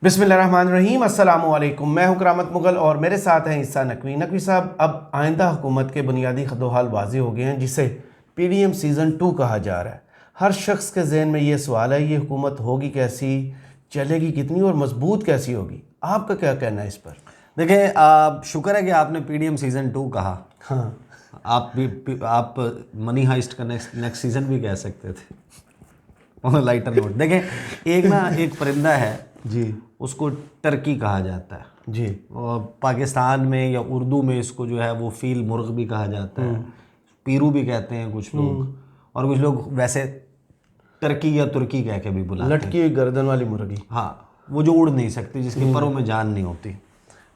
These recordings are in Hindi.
बिस्मिल्लाहिर्रहमानिर्रहीम, अस्सलामुअलैकुम। मैं हूं करामत मुगल और मेरे साथ हैं ईसा नकवी। नकवी साहब, अब आइंदा हुकूमत के बुनियादी खतोहाल वाज़ेह हो गए हैं, जिसे PDM सीज़न 2 कहा जा रहा है। हर शख्स के जहन में ये सवाल है, ये हुकूमत होगी कैसी, चलेगी कितनी और मजबूत कैसी होगी? आपका क्या कहना है इस पर? देखें, शुक्र है कि आपने PDM सीज़न 2 कहा। हाँ, आप मनी हाइस्ट का नेक्स्ट सीज़न भी कह सकते थे ऑन लाइटर नोट। देखें, एक परिंदा है जी उसको टर्की कहा जाता है, जी, और पाकिस्तान में या उर्दू में इसको जो है वो फील मुर्ग भी कहा जाता है, पीरू भी कहते हैं कुछ लोग, और कुछ लोग वैसे टर्की या तुर्की कह के भी बुलाते हैं। लटकी हुई गर्दन वाली मुर्गी। हाँ, वो जो उड़ नहीं सकती, जिसके परों में जान नहीं होती।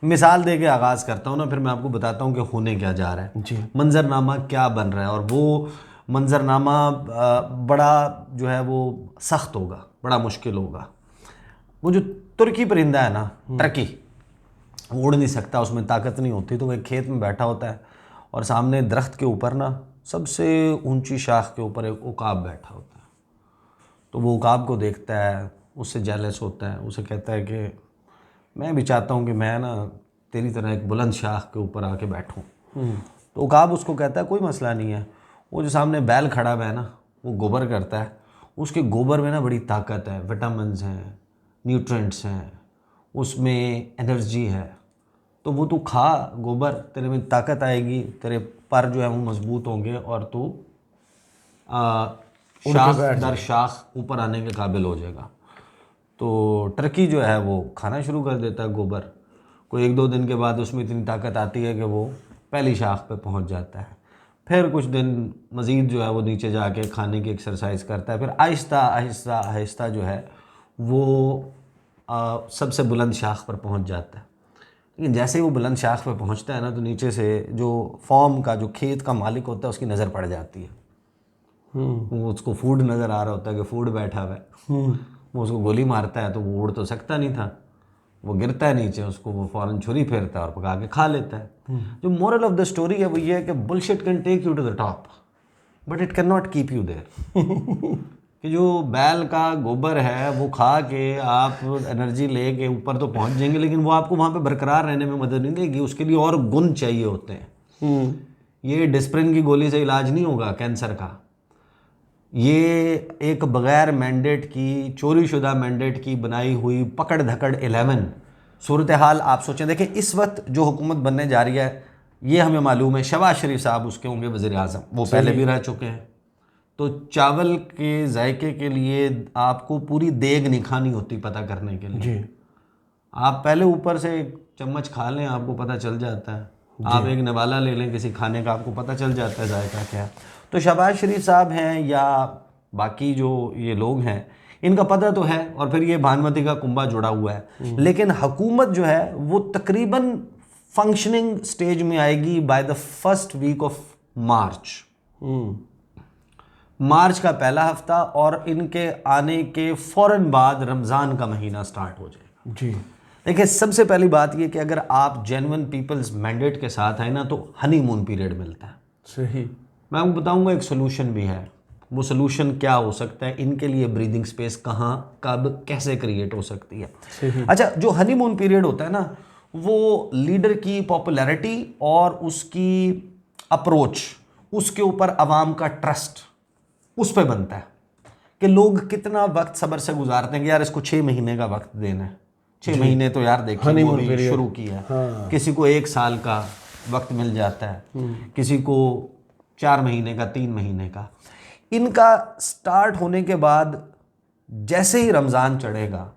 मिसाल दे के आगाज़ करता हूँ ना, फिर मैं आपको बताता हूँ कि होने क्या जा रहा है, जी मंजरनामा क्या बन रहा है। और वो मंजरनामा बड़ा जो है वो सख्त होगा, बड़ा मुश्किल होगा। वो जो तुर्की परिंदा है ना, टर्की, वो उड़ नहीं सकता, उसमें ताकत नहीं होती, तो वो एक खेत में बैठा होता है और सामने दरख्त के ऊपर ना सबसे ऊंची शाख के ऊपर एक उकाब बैठा होता है। तो वो उकाब को देखता है, उससे जेलस होता है, उसे कहता है कि मैं भी चाहता हूँ कि मैं ना तेरी तरह एक बुलंद शाख के ऊपर आके बैठूँ। तो उकाब उसको कहता है कोई मसला नहीं है। वो जो सामने बैल खड़ा हुआ है ना, वो गोबर करता है, उसके गोबर में ना बड़ी ताकत है, विटामिन्स हैं, न्यूट्रिएंट्स हैं, उसमें एनर्जी है। तो वो तू खा गोबर, तेरे में ताकत आएगी, तेरे पर जो है वो मजबूत होंगे और तू शाख दर शाख ऊपर आने के काबिल हो जाएगा। तो टर्की जो है वो खाना शुरू कर देता है गोबर। कोई 1-2 दिन के बाद उसमें इतनी ताकत आती है कि वो पहली शाख पे पहुंच जाता है। फिर कुछ दिन मज़ीद जो है वो नीचे जाके खाने की एक्सरसाइज करता है। फिर आहिस्ता आहिस्ता आहिस्ता जो है वो सबसे बुलंद शाख पर पहुंच जाता है। लेकिन जैसे ही वो बुलंद शाख पर पहुंचता है ना, तो नीचे से जो फॉर्म का, जो खेत का मालिक होता है, उसकी नज़र पड़ जाती है। वो उसको फूड नज़र आ रहा होता है कि फूड बैठा हुआ है। वो उसको गोली मारता है, तो वो उड़ तो सकता नहीं था, वो गिरता है नीचे, उसको वो फ़ौरन छुरी फेरता है और पका के खा लेता है। जो मोरल ऑफ द स्टोरी है वो ये है कि bullshit can take you to the top but it can not keep you there. कि जो बैल का गोबर है वो खा के आप एनर्जी ले के ऊपर तो पहुंच जाएंगे, लेकिन वो आपको वहाँ पे बरकरार रहने में मदद नहीं देगी। उसके लिए और गुण चाहिए होते हैं। ये डिस्प्रिन की गोली से इलाज नहीं होगा कैंसर का। ये एक बग़ैर मैंडेट की, चोरी शुदा मैंडेट की बनाई हुई पकड़ धकड़ 11 सूरत हाल आप सोचें। देखें, इस वक्त जो हुकूमत बनने जा रही है, ये हमें मालूम है शहबाज शरीफ साहब उसके होंगे वज़ीर आज़म, वो पहले भी रह चुके हैं। तो चावल के जायके के लिए आपको पूरी देग नहीं खानी होती पता करने के लिए। जी आप पहले ऊपर से एक चम्मच खा लें, आपको पता चल जाता है। आप एक नवाला ले लें किसी खाने का, आपको पता चल जाता है जायका क्या है। तो शहबाज शरीफ साहब हैं या बाकी जो ये लोग हैं, इनका पता तो है, और फिर ये भानुमति का कुंभा जुड़ा हुआ है। लेकिन हुकूमत जो है वो तकरीबन फंक्शनिंग स्टेज में आएगी by the first week of March. मार्च का पहला हफ्ता, और इनके आने के फ़ौरन बाद रमज़ान का महीना स्टार्ट हो जाएगा। जी, देखिए, सबसे पहली बात ये कि अगर आप जेन्युइन पीपल्स मैंडेट के साथ आए ना, तो हनीमून पीरियड मिलता है। सही। मैं आपको बताऊंगा एक सोल्यूशन भी है। वो सोल्यूशन क्या हो सकता है, इनके लिए ब्रीदिंग स्पेस कहाँ, कब, कैसे क्रिएट हो सकती है। सही। अच्छा, जो हनीमून पीरियड होता है ना, वो लीडर की पॉपुलैरिटी और उसकी अप्रोच, उसके ऊपर आवाम का ट्रस्ट, उस पर बनता है कि लोग कितना वक्त सब्र से गुजारते हैं कि यार इसको 6 महीने का वक्त देना है। 6 महीने तो यार देखिए वो भी शुरू किया है। हाँ। किसी को 1 साल का वक्त मिल जाता है, किसी को 4 महीने का, 3 महीने का। इनका स्टार्ट होने के बाद जैसे ही रमज़ान चढ़ेगा,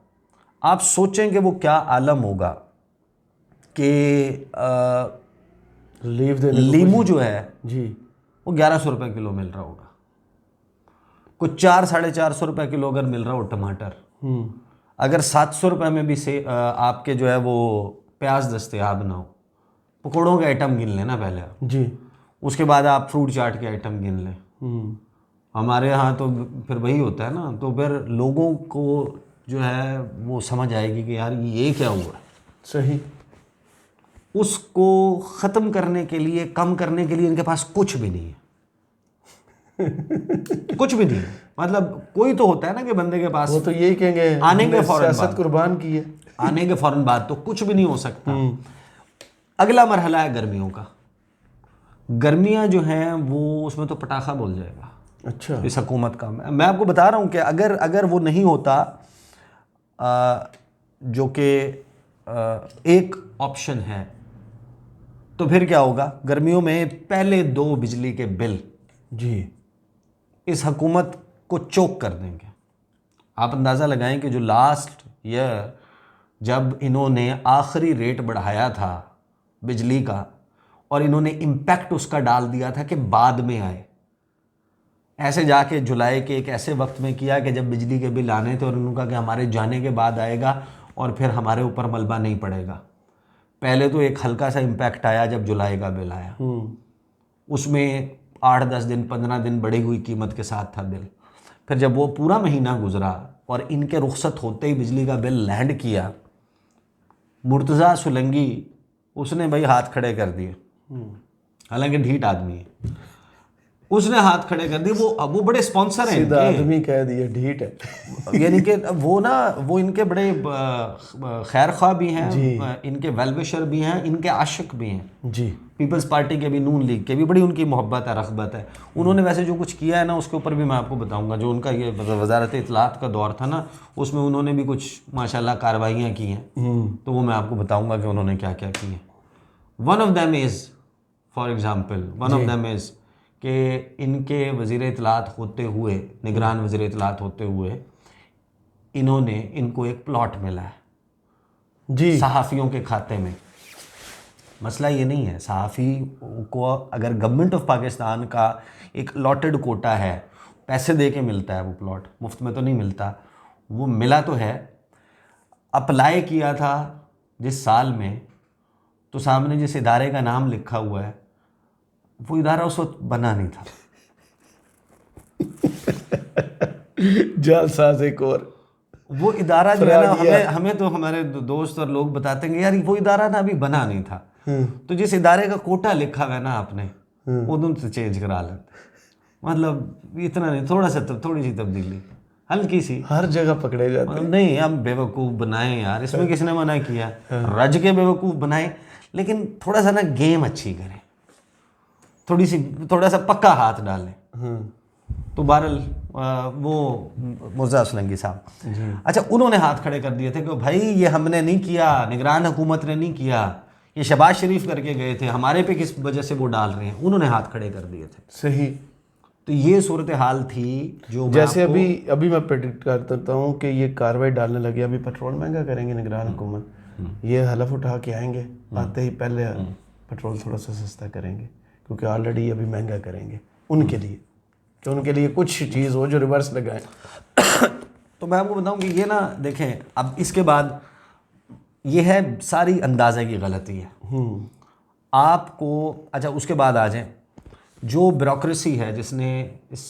आप सोचें कि वो क्या आलम होगा कि लीव देने को लीमू जो है जी, वो 1100 रुपये किलो मिल रहा होगा। कुछ 400-450 रुपये किलो अगर मिल रहा हो टमाटर, अगर 700 रुपये में भी से आपके जो है वो प्याज दस्तयाब ना हो, पकौड़ों के आइटम गिन लेना पहले आप, जी। उसके बाद आप फ्रूट चाट के आइटम गिन लें। हमारे यहाँ तो फिर वही होता है ना, तो फिर लोगों को जो है वो समझ आएगी कि यार ये क्या हुआ। सही। उसको ख़त्म करने के लिए, कम करने के लिए इनके पास कुछ भी नहीं है। कुछ भी नहीं है। मतलब कोई तो होता है ना कि बंदे के पास, वो तो यही कहेंगे आने के हमने फौरन सियासत बाद, कुर्बान की है। आने के फौरन बाद तो कुछ भी नहीं हो सकता। अगला मरहला है गर्मियों का। गर्मियां जो हैं वो उसमें तो पटाखा बोल जाएगा अच्छा। इस हुकूमत का। मैं आपको बता रहा हूँ कि अगर वो नहीं होता जो कि एक ऑप्शन है, तो फिर क्या होगा? गर्मियों में पहले 2 बिजली के बिल जी इस हुकूमत को चोक कर देंगे। आप अंदाज़ा लगाएं कि जो लास्ट ईयर जब इन्होंने आखिरी रेट बढ़ाया था बिजली का, और इन्होंने इम्पैक्ट उसका डाल दिया था कि बाद में आए, ऐसे जाके जुलाई के एक ऐसे वक्त में किया कि जब बिजली के बिल आने थे और उन्होंने कहा कि हमारे जाने के बाद आएगा और फिर हमारे ऊपर मलबा नहीं पड़ेगा। पहले तो एक हल्का सा इम्पैक्ट आया जब जुलाई का बिल आया, उसमें 8-10 दिन 15 दिन बढ़ी हुई कीमत के साथ था बिल। फिर जब वो पूरा महीना गुजरा और इनके रुखसत होते ही बिजली का बिल लैंड किया, मुर्तज़ा सुलंगी उसने भाई हाथ खड़े कर दिए। हालांकि ढीठ आदमी है, उसने हाथ खड़े कर दिए। वो बड़े स्पॉन्सर हैं सीधा इनके। आदमी कह दिया ढीठ है। यानी कि वो इनके बड़े खैर ख्वाह भी हैं, इनके वेलविशर भी हैं, इनके आशिक भी हैं। जी पीपल्स पार्टी के भी, नून लीग के भी बड़ी उनकी मोहब्बत है, रग़बत है। उन्होंने वैसे जो कुछ किया है ना, उसके ऊपर भी मैं आपको बताऊंगा। जो उनका ये वज़ारत इत्तलात का दौर था ना, उसमें उन्होंने भी कुछ माशाल्लाह कार्रवाइयाँ की हैं, तो वो मैं आपको बताऊंगा कि उन्होंने क्या क्या की हैं। One of them is, for example, one of them is कि इनके वज़ीर इत्तलात होते हुए, निगरान वज़ीर इत्तलात होते हुए, इन्होंने इनको एक प्लॉट मिला है जी सहाफ़ियों के खाते में। मसला ये नहीं है, सहाफ़ी को अगर गवर्नमेंट ऑफ पाकिस्तान का एक लॉटेड कोटा है, पैसे दे के मिलता है वो प्लॉट, मुफ्त में तो नहीं मिलता, वो मिला तो है। अप्लाई किया था जिस साल में, तो सामने जिस इदारे का नाम लिखा हुआ है वो इदारा उस वक्त बना नहीं था। जालसाज एक और वो इदारा जो है ना, हमें तो हमारे दोस्त और लोग बताते हैं कि यार वो इदारा ना अभी बना नहीं था। तो जिस इदारे का कोटा लिखा हुआ है ना आपने, उधर से चेंज करा लेते। मतलब इतना नहीं, थोड़ी सी तब्दीली, हल्की सी। हर जगह पकड़े जाते। मतलब नहीं, हम बेवकूफ़ बनाएं यार, इसमें किसने मना किया? रज के बेवकूफ़ बनाएं, लेकिन थोड़ा सा ना गेम अच्छी करें, थोड़ा सा पक्का हाथ डालें। तो बहरहाल वो मुर्तज़ा सुलंगी साहब, अच्छा, उन्होंने हाथ खड़े कर दिए थे कि भाई ये हमने नहीं किया, निगरान हुकूमत ने नहीं किया, ये शहबाज शरीफ करके गए थे, हमारे पे किस वजह से वो डाल रहे हैं। उन्होंने हाथ खड़े कर दिए थे। सही। तो ये सूरत हाल थी जो जैसे अभी मैं प्रेडिक्ट कर देता हूँ कि ये कार्रवाई डालने लगे, अभी पेट्रोल महंगा करेंगे निगरान हुकूमत, ये हलफ उठा के आएंगे, आते ही पहले पेट्रोल थोड़ा सा सस्ता करेंगे, क्योंकि ऑलरेडी अभी महंगा करेंगे उनके लिए, कि उनके लिए कुछ चीज़ हो जो रिवर्स लगाए। तो मैं आपको बताऊं कि ये ना देखें, अब इसके बाद ये है सारी अंदाज़े की गलती है आपको। अच्छा, उसके बाद आ जाए जो ब्यूरोक्रेसी है जिसने इस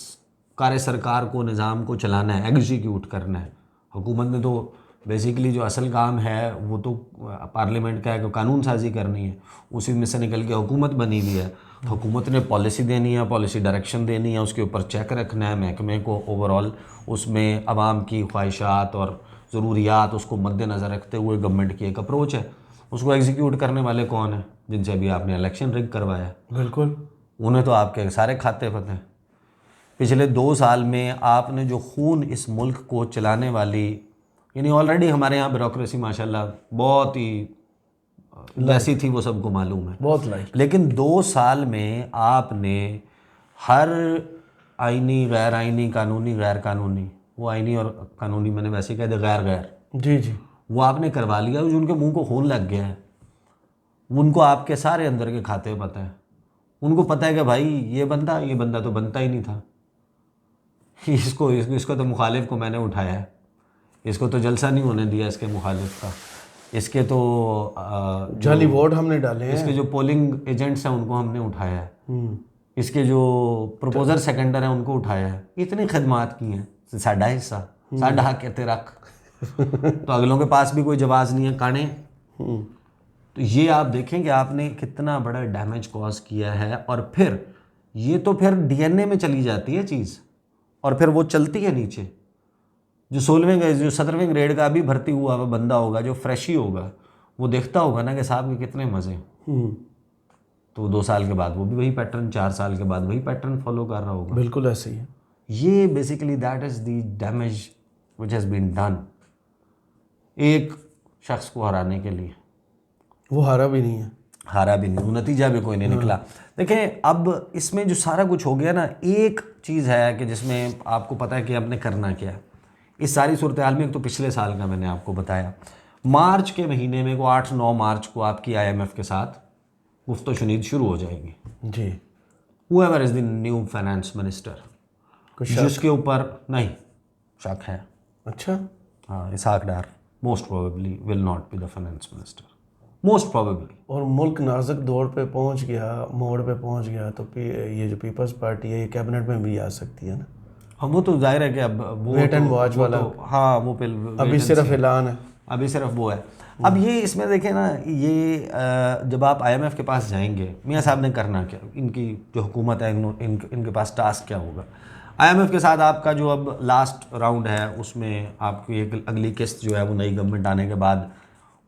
कार्य सरकार को, निज़ाम को चलाना है, एग्जीक्यूट करना है। हुकूमत ने तो बेसिकली जो असल काम है वो तो पार्लियामेंट का है कि कानून साजी करनी है, उसी में से निकल के हुकूमत बनी हुई है। हुकूमत ने पॉलिसी देनी है, पॉलिसी डायरेक्शन देनी है, उसके ऊपर चेक रखना है महकमे को ओवरऑल, उसमें आवाम की ख्वाहिशात और ज़रूरियात उसको मद्देनज़र रखते हुए गवर्नमेंट की एक अप्रोच है। उसको एग्जीक्यूट करने वाले कौन है? जिनसे अभी आपने इलेक्शन रिग करवाया। बिल्कुल, उन्हें तो आपके सारे खाते पते हैं। पिछले 2 साल में आपने जो खून इस मुल्क को चलाने वाली, यानी ऑलरेडी हमारे यहाँ ब्यूरोक्रेसी माशाल्लाह बहुत ही वैसी थी, वो सबको मालूम है, बहुत लाइक। लेकिन 2 साल में आपने हर आईनी, गैर आईनी, कानूनी, गैर कानूनी, वो आईनी और कानूनी मैंने वैसे कह दिया, गैर जी जी, वो आपने करवा लिया। जो उनके मुंह को खून लग गया है, उनको आपके सारे अंदर के खाते पता है। उनको पता है कि भाई ये बंदा तो बनता ही नहीं था, इसको तो मुखालिफ को मैंने उठाया है, इसको तो जलसा नहीं होने दिया इसके मुखालिफ का, इसके तो जाली वोट हमने डाले हैं, इसके जो पोलिंग एजेंट्स हैं उनको हमने उठाया है, इसके जो प्रपोजर सेकेंडर हैं उनको उठाया है। इतनी खदमात की हैं, साढ़ा हिस्सा, साढ़ा हक कहते रख। तो अगलों के पास भी कोई जवाब नहीं है, काने। तो ये आप देखें कि आपने कितना बड़ा डैमेज कॉज किया है। और फिर ये तो फिर डीएनए में चली जाती है चीज़, और फिर वो चलती है नीचे। जो 16वें जो 17वें ग्रेड का अभी भर्ती हुआ हुआ बंदा होगा, जो फ्रेश ही होगा, वो देखता होगा ना कि साहब के कितने मज़े हैं। तो 2 साल के बाद वो भी वही पैटर्न, 4 साल के बाद वही पैटर्न फॉलो कर रहा होगा। बिल्कुल ऐसे ही है। ये basically that is the damage which has been done एक शख्स को हराने के लिए। वो हारा भी नहीं है। हारा भी नहीं, वो नतीजा भी कोई नहीं निकला। देखें, अब इसमें जो सारा कुछ हो गया ना, एक चीज़ है कि जिसमें आपको पता है कि आपने करना क्या है इस सारी सूरत हाल में। एक तो पिछले साल का मैंने आपको बताया, मार्च के महीने में को 8-9 मार्च को आपकी IMF के साथ गुफ्तो शुनीद शुरू हो जाएगी। जी। Whoever is the new finance minister, जिसके ऊपर नहीं शक है। अच्छा। हाँ, Ishaq Dar most probably will not be the finance minister, most probably. और मुल्क नाजुक दौर पे पहुंच गया, मोड़ पे पहुंच गया, तो ये जो पीपल्स पार्टी है ये कैबिनेट में भी आ सकती है ना। हाँ, वो तो जाहिर है कि अब वो वेट एंड वॉच वाला। हाँ, वो अभी सिर्फ ऐलान है। अभी सिर्फ वो है। अब ये इसमें देखें ना, ये जब आप IMF के पास जाएंगे, मियाँ साहब ने करना क्या, इनकी जो हुकूमत है इनके पास टास्क क्या होगा। IMF के साथ आपका जो अब लास्ट राउंड है उसमें आपकी एक अगली किस्त जो है वो नई गवर्नमेंट आने के बाद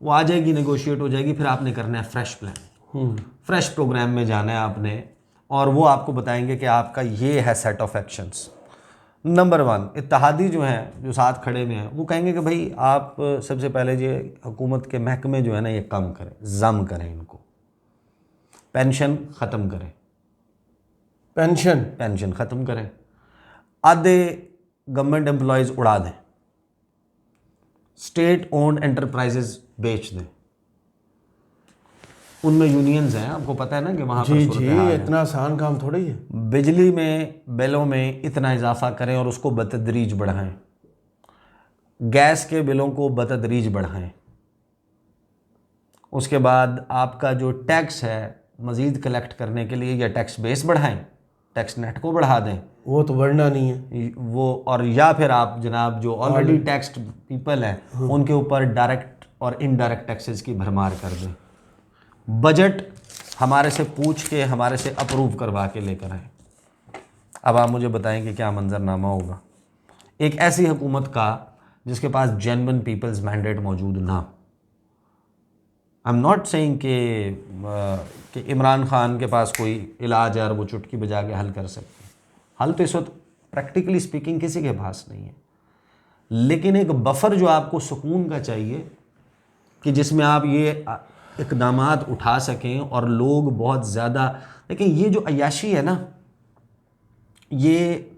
वो आ जाएगी, नेगोशिएट हो जाएगी। फिर आपने करना है फ्रेश प्लान, फ्रेश प्रोग्राम में जाना है आपने, और वो आपको बताएंगे कि आपका ये है सेट ऑफ एक्शंस। नंबर 1, इत्तेहादी जो हैं, जो साथ खड़े में हैं, वो कहेंगे कि भाई आप सबसे पहले ये हुकूमत के महकमे जो है ना ये कम करें, जम करें, इनको पेंशन ख़त्म करें, पेंशन ख़त्म करें, आधे गवर्नमेंट एम्प्लॉयज़ उड़ा दें, स्टेट ओन्ड एंटरप्राइजेज बेच दें। उनमें यूनियंस हैं, आपको पता है ना कि वहाँ पर सूरत हाल है। इतना आसान काम थोड़ी है। बिजली में बिलों में इतना इजाफा करें और उसको बतदरीज बढ़ाएं, गैस के बिलों को बतदरीज बढ़ाएं। उसके बाद आपका जो टैक्स है मज़ीद कलेक्ट करने के लिए या टैक्स बेस बढ़ाएं, टैक्स नेट को बढ़ा दें, वो तो बढ़ना नहीं है वो। और या फिर आप जनाब जो ऑलरेडी टैक्स्ड पीपल हैं उनके ऊपर डायरेक्ट और इनडायरेक्ट टैक्सेस की भरमार कर दें। बजट हमारे से पूछ के, हमारे से अप्रूव करवा के लेकर आए। अब आप मुझे बताएं कि क्या मंजरनामा होगा एक ऐसी हुकूमत का जिसके पास जेन्युइन पीपल्स मैंडेट मौजूद ना। आई एम नॉट सेइंग कि इमरान खान के पास कोई इलाज है और वो चुटकी बजा के हल कर सकते हैं। हल तो इस वक्त प्रैक्टिकली स्पीकिंग किसी के पास नहीं है, लेकिन एक बफर जो आपको सुकून का चाहिए कि जिसमें आप ये इक़दामात उठा सकें और लोग बहुत ज़्यादा। लेकिन ये जो अय्याशी है ना, ये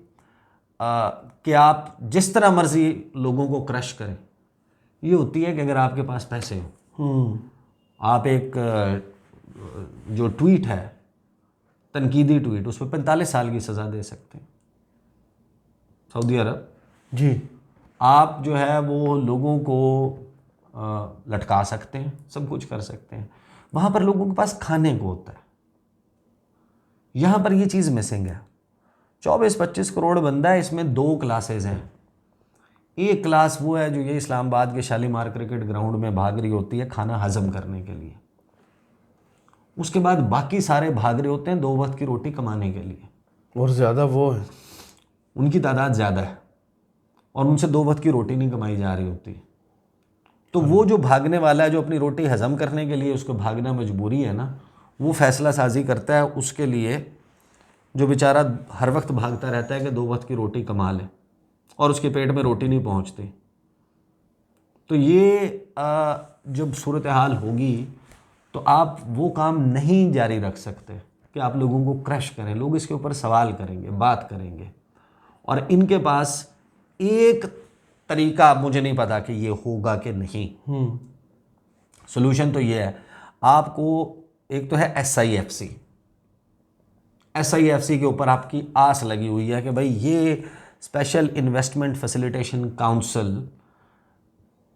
कि आप जिस तरह मर्ज़ी लोगों को क्रश करें, ये होती है कि अगर आपके पास पैसे हो, आप एक जो ट्वीट है तनकीदी ट्वीट, उस पर 45 साल की सज़ा दे सकते हैं। सऊदी अरब जी, आप जो है वो लोगों को लटका सकते हैं, सब कुछ कर सकते हैं। वहाँ पर लोगों के पास खाने को होता है, यहाँ पर ये चीज़ मिसिंग है। 24-25 करोड़ बंदा है, इसमें 2 क्लासेज हैं। एक क्लास वो है जो ये इस्लामाबाद के शालीमार क्रिकेट ग्राउंड में भाग रही होती है खाना हजम करने के लिए। उसके बाद बाकी सारे भाग रहे होते हैं 2 वक्त की रोटी कमाने के लिए, और ज़्यादा वो है, उनकी तादाद ज़्यादा है और उनसे 2 वक्त की रोटी नहीं कमाई जा रही होती। तो वो जो भागने वाला है, जो अपनी रोटी हजम करने के लिए उसको भागना मजबूरी है ना, वो फैसला साजी करता है उसके लिए जो बेचारा हर वक्त भागता रहता है कि 2 वक्त की रोटी कमा ले और उसके पेट में रोटी नहीं पहुंचती। तो ये जब सूरत हाल होगी तो आप वो काम नहीं जारी रख सकते कि आप लोगों को क्रश करें। लोग इसके ऊपर सवाल करेंगे, बात करेंगे, और इनके पास एक तरीका, मुझे नहीं पता कि ये होगा कि नहीं। सोल्यूशन तो ये है, आपको एक तो है SIFC के ऊपर आपकी आस लगी हुई है कि भाई ये स्पेशल इन्वेस्टमेंट फैसिलिटेशन काउंसिल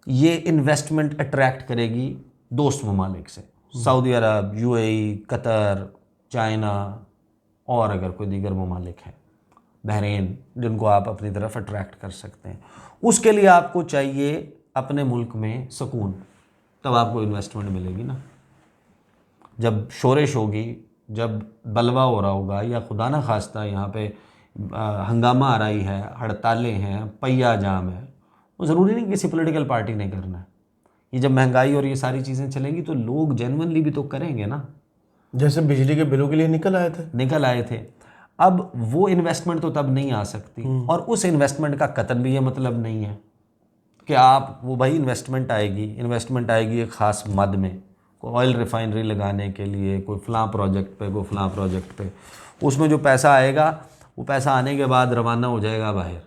ये इन्वेस्टमेंट अट्रैक्ट करेगी दोस्त ममालिक से, सऊदी अरब, UAE, कतर, चाइना और अगर कोई दीगर ममालिक हैं, बहरीन, जिनको आप अपनी तरफ अट्रैक्ट कर सकते हैं। उसके लिए आपको चाहिए अपने मुल्क में सुकून, तब आपको इन्वेस्टमेंट मिलेगी ना। जब शोरिश होगी, जब बलवा हो रहा होगा या खुदा ना खास्ता यहाँ पे हंगामा आ रही है, हड़तालें हैं, पहिया जाम है, वो ज़रूरी नहीं किसी पॉलिटिकल पार्टी ने करना है। ये जब महंगाई और ये सारी चीज़ें चलेंगी तो लोग जेन्युइनली भी तो करेंगे ना। जैसे बिजली के बिलों के लिए निकल आए थे। अब वो इन्वेस्टमेंट तो तब नहीं आ सकती, और उस इन्वेस्टमेंट का कतन भी ये मतलब नहीं है कि आप वो भाई इन्वेस्टमेंट आएगी एक ख़ास मद में, कोई ऑयल रिफाइनरी लगाने के लिए, कोई फ़लाँ प्रोजेक्ट पे, उसमें जो पैसा आएगा वो पैसा आने के बाद रवाना हो जाएगा बाहर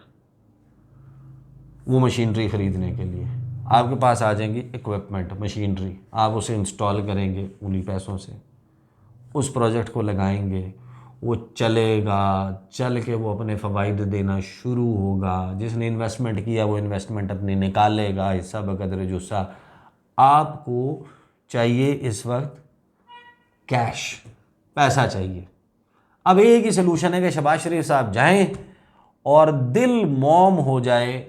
वो मशीनरी ख़रीदने के लिए। आपके पास आ जाएंगी इक्विपमेंट, मशीनरी, आप उसे इंस्टॉल करेंगे उन्हीं पैसों से, उस प्रोजेक्ट को लगाएंगे, वो चलेगा, चल के वो अपने फ़वाइद देना शुरू होगा। जिसने इन्वेस्टमेंट किया वो इन्वेस्टमेंट अपनी निकालेगा, हिस्सा बकदर जुस्सा। आपको चाहिए इस वक्त कैश, पैसा चाहिए। अब एक ही सलूशन है कि शहबाज शरीफ साहब जाएं और दिल मौम हो जाए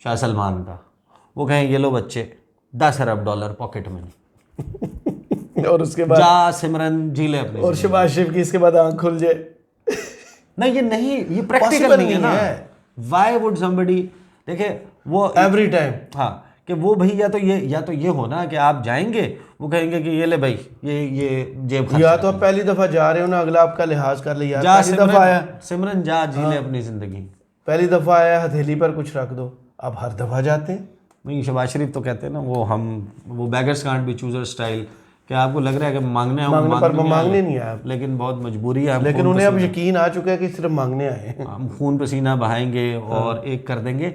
शाह सलमान का, वो कहें ये लो बच्चे $10 अरब पॉकेट मनी और उसके बाद जा सिमरन जी ले अपने, और शहबाज शरीफ की इसके बाद आंख खुल जाए। नहीं ये प्रैक्टिकल नहीं है ना। वाई वुड समबडी, देखे वो एवरी टाइम, हाँ, कि वो भाई या तो ये हो ना कि आप जाएंगे, वो कहेंगे कि ये ले भाई ये जेब खर्च, या तो आप पहली दफ़ा जा रहे हो ना, अगला आपका लिहाज कर ले यार, जा पहली दफ़ा आया, सिमरन जा जी ले अपनी ज़िंदगी, पहली दफ़ा आया हथेली पर कुछ रख दो। आप हर दफ़ा जाते हैं। नहीं, शहबाज शरीफ तो कहते हैं ना वो beggars can't be chooser style, कि आपको लग रहा है कि मांगने नहीं आया, लेकिन बहुत मजबूरी है, लेकिन उन्हें अब यकीन आ चुका है कि सिर्फ मांगने आए हैं। हम खून पसीना बहाएंगे और एक कर देंगे।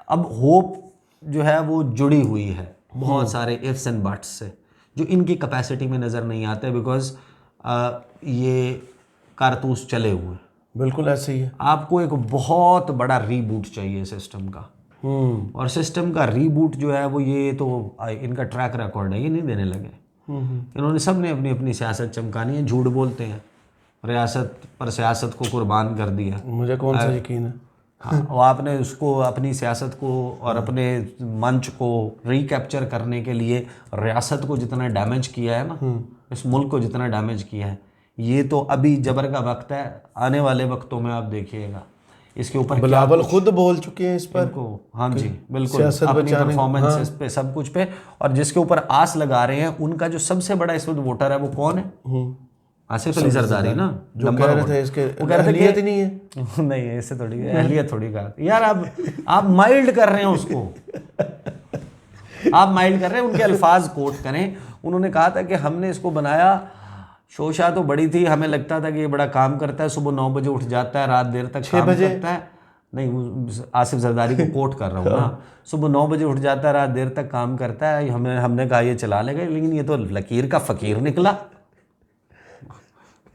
अब होप जो है वो जुड़ी हुई है बहुत सारे इफ्स एंड बट्स से, जो इनकी कैपेसिटी में नज़र नहीं आते, बिकॉज ये कारतूस चले हुए। बिल्कुल ऐसे ही है। आपको एक बहुत बड़ा रीबूट चाहिए सिस्टम का, और सिस्टम का रीबूट जो है वो ये तो इनका ट्रैक रिकॉर्ड है, ये नहीं देने लगे। इन्होंने सब ने अपनी अपनी सियासत चमकानी है, झूठ बोलते हैं, रियासत पर सियासत को कुर्बान कर दिया। मुझे कौन सा यकीन है। हाँ, और आपने उसको अपनी सियासत को और अपने मंच को रिकैप्चर करने के लिए रियासत को जितना डैमेज किया है ना, इस मुल्क को जितना डैमेज किया है, ये तो अभी जबर का वक्त है। आने वाले वक्तों में आप देखिएगा इसके ऊपर बिलावल खुद बोल चुके हैं इस पर को, हाँ जी बिल्कुल, अपनी परफॉर्मेंसेस पे, सब कुछ पे, और जिसके ऊपर आस लगा रहे हैं उनका जो सबसे बड़ा इस वक्त वोटर है वो कौन है? आसिफ अली जरदारी ना, जो कह रहे थे इसके अहलियत ही नहीं है। नहीं ऐसे थोड़ी अहलियत थोड़ी कहा यार, आप माइल्ड कर रहे हैं उसको, आप माइल्ड कर रहे हैं, उनके अल्फाज कोट करें। उन्होंने कहा था कि हमने इसको बनाया, शोशा तो बड़ी थी, हमें लगता था कि ये बड़ा काम करता है, सुबह 9 बजे उठ जाता है, रात देर तक काम करता है। नहीं, आसिफ जरदारी को कोट कर रहा हूँ ना, सुबह 9 बजे उठ जाता है, रात देर तक काम करता है, हमने कहा ये चला लेगा, लेकिन ये तो लकीर का फ़कीर निकला।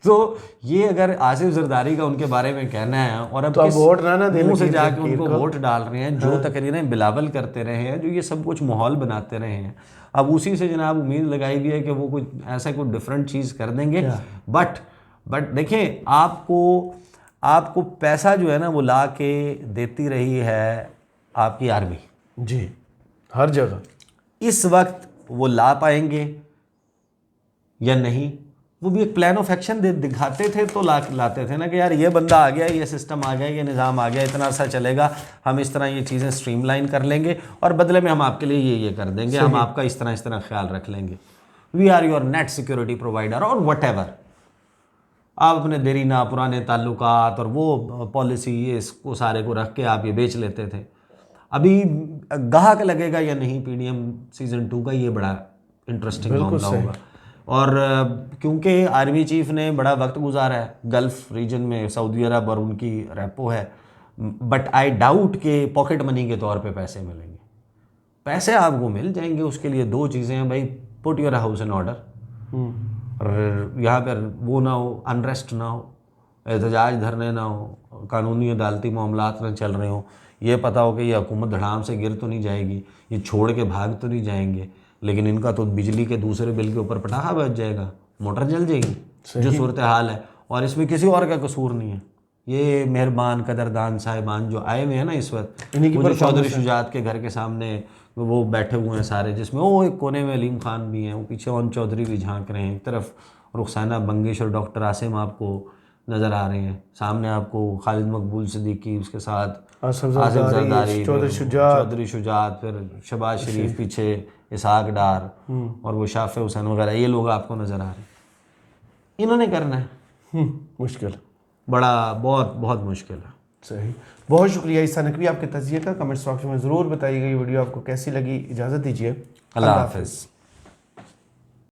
तो ये अगर आसिफ जरदारी का उनके बारे में कहना है, और अब तो वोट ना मुंह से जाके उनको वोट डाल रहे हैं, जो तकरीरें बिलावल करते रहे हैं, जो ये सब कुछ माहौल बनाते रहे हैं, अब उसी से जनाब उम्मीद लगाई हुई है कि वो कुछ ऐसा कुछ डिफरेंट चीज़ कर देंगे। बट देखें, आपको पैसा जो है ना वो ला के देती रही है आपकी आर्मी जी, हर जगह। इस वक्त वो ला पाएंगे या नहीं, वो भी एक प्लान ऑफ एक्शन दिखाते थे तो लाते थे ना, कि यार ये बंदा आ गया, ये सिस्टम आ गया, ये निज़ाम आ गया, इतना अर्सा चलेगा, हम इस तरह ये चीज़ें स्ट्रीमलाइन कर लेंगे और बदले में हम आपके लिए ये कर देंगे, हम आपका इस तरह ख्याल रख लेंगे, we are your net security provider और वट एवर। आप अपने देरीना पुराने ताल्लुकात और वो पॉलिसी ये इसको सारे को रख के आप ये बेच लेते थे। अभी गाहक लगेगा या नहीं PDM सीज़न 2 का, ये बड़ा इंटरेस्टिंग मामला होगा। और क्योंकि आर्मी चीफ ने बड़ा वक्त गुजारा है गल्फ़ रीजन में, सऊदी अरब और उनकी रेपो है, बट आई डाउट के पॉकेट मनी के तौर पे पैसे मिलेंगे। पैसे आपको मिल जाएंगे, उसके लिए 2 चीज़ें हैं भाई, put your house in order, यहाँ पर वो ना हो, अनरेस्ट ना हो, एहतजाज धरने ना हो, कानूनी अदालती मामलात ना चल रहे हो, ये पता हो कि ये हुकूमत धड़ाम से गिर तो नहीं जाएगी, ये छोड़ के भाग तो नहीं जाएंगे, लेकिन इनका तो बिजली के दूसरे बिल के ऊपर पटाखा बच जाएगा, मोटर जल जाएगी, जो सूरत हाल है। और इसमें किसी और का कसूर नहीं है, ये मेहरबान कदरदान साहिबान जो आए हुए हैं ना इस वक्त, वो चौधरी शुजात के घर के सामने वो बैठे हुए हैं सारे, जिसमें वो एक कोने में अलीम खान भी हैं, वो पीछे ओन चौधरी भी झांक रहे हैं, एक तरफ रुखसाना बंगिश और डॉक्टर आसिम आपको नज़र आ रहे हैं। सामने आपको खालिद मकबूल सिद्दीकी, उसके साथ आसिफ आसिफ जरदारी, जरदारी, चौधरी शुजात, फिर शहबाज शरीफ पीछे, इसहाक डार और वो शाफे हुसैन वगैरह, ये लोग आपको नज़र आ रहे हैं। इन्होंने करना है मुश्किल, बड़ा, बहुत बहुत मुश्किल है। सही। बहुत शुक्रिया ईसा नकवी आपके तज़किए का। कमेंट्स बॉक्स में ज़रूर बताइएगा ये वीडियो आपको कैसी लगी। इजाज़त दीजिए, अल्लाह हाफ़िज़।